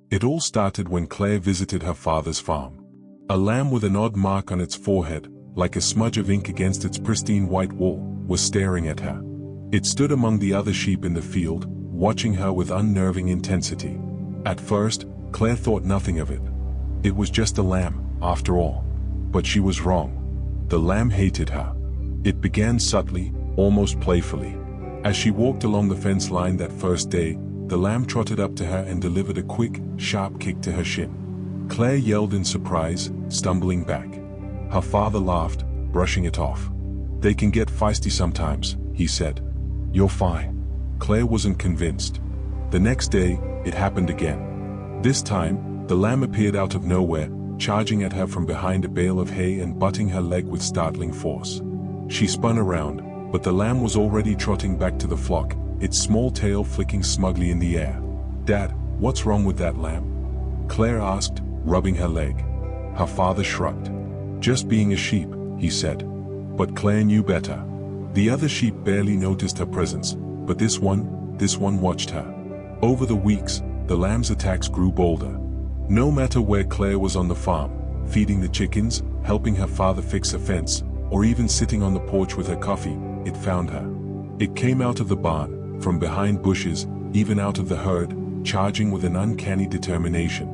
It all started when Claire visited her father's farm. A lamb with an odd mark on its forehead, like a smudge of ink against its pristine white wool, was staring at her. It stood among the other sheep in the field, watching her with unnerving intensity. At first, Claire thought nothing of it. It was just a lamb, after all. But she was wrong. The lamb hated her. It began subtly, almost playfully. As she walked along the fence line that first day, the lamb trotted up to her and delivered a quick, sharp kick to her shin. Claire yelled in surprise, stumbling back. Her father laughed, brushing it off. "They can get feisty sometimes," he said. "You're fine." Claire wasn't convinced. The next day, it happened again. This time, the lamb appeared out of nowhere, charging at her from behind a bale of hay and butting her leg with startling force. She spun around, but the lamb was already trotting back to the flock, its small tail flicking smugly in the air. "Dad, what's wrong with that lamb?" Claire asked, rubbing her leg. Her father shrugged. "Just being a sheep," he said. But Claire knew better. The other sheep barely noticed her presence, but this one watched her. Over the weeks, the lamb's attacks grew bolder. No matter where Claire was on the farm, feeding the chickens, helping her father fix a fence, or even sitting on the porch with her coffee, it found her. It came out of the barn, from behind bushes, even out of the herd, charging with an uncanny determination.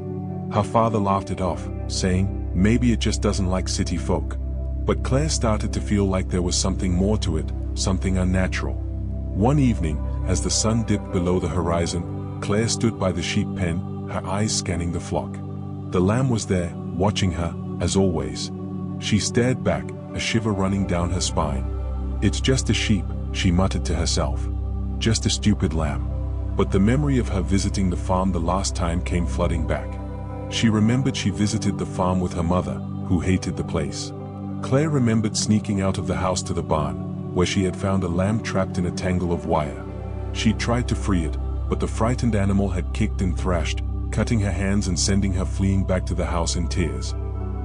Her father laughed it off, saying, "Maybe it just doesn't like city folk." But Claire started to feel like there was something more to it, something unnatural. One evening, as the sun dipped below the horizon, Claire stood by the sheep pen, her eyes scanning the flock. The lamb was there, watching her, as always. She stared back, a shiver running down her spine. "It's just a sheep," she muttered to herself. "Just a stupid lamb." But the memory of her visiting the farm the last time came flooding back. She remembered she visited the farm with her mother, who hated the place. Claire remembered sneaking out of the house to the barn, where she had found a lamb trapped in a tangle of wire. She tried to free it, but the frightened animal had kicked and thrashed, cutting her hands and sending her fleeing back to the house in tears.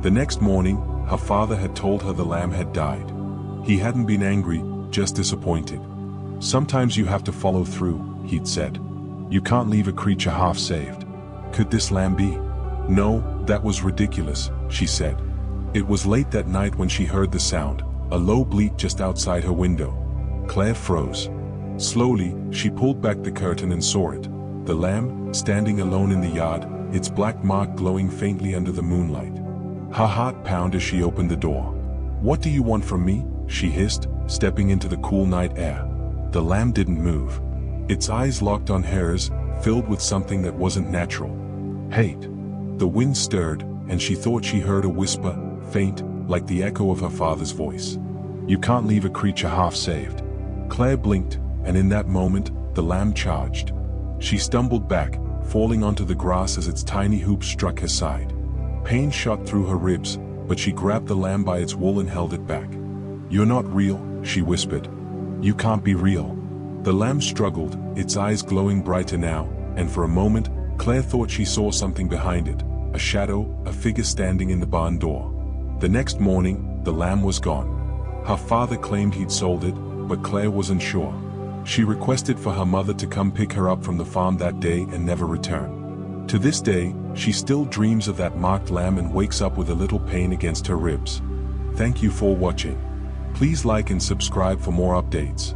The next morning, her father had told her the lamb had died. He hadn't been angry, just disappointed. "Sometimes you have to follow through," he'd said. "You can't leave a creature half-saved." Could this lamb be? No, that was ridiculous, she said. It was late that night when she heard the sound, a low bleat just outside her window. Claire froze. Slowly, she pulled back the curtain and saw it. The lamb, standing alone in the yard, its black mark glowing faintly under the moonlight. Her heart pounded as she opened the door. "What do you want from me?" she hissed, stepping into the cool night air. The lamb didn't move. Its eyes locked on hers, filled with something that wasn't natural. Hate. The wind stirred, and she thought she heard a whisper, faint, like the echo of her father's voice. "You can't leave a creature half-saved." Claire blinked, and in that moment, the lamb charged. She stumbled back, falling onto the grass as its tiny hooves struck her side. Pain shot through her ribs, but she grabbed the lamb by its wool and held it back. "You're not real," she whispered. "You can't be real." The lamb struggled, its eyes glowing brighter now, and for a moment, Claire thought she saw something behind it, a shadow, a figure standing in the barn door. The next morning, the lamb was gone. Her father claimed he'd sold it, but Claire wasn't sure. She requested for her mother to come pick her up from the farm that day and never return. To this day, she still dreams of that marked lamb and wakes up with a little pain against her ribs. Thank you for watching. Please like and subscribe for more updates.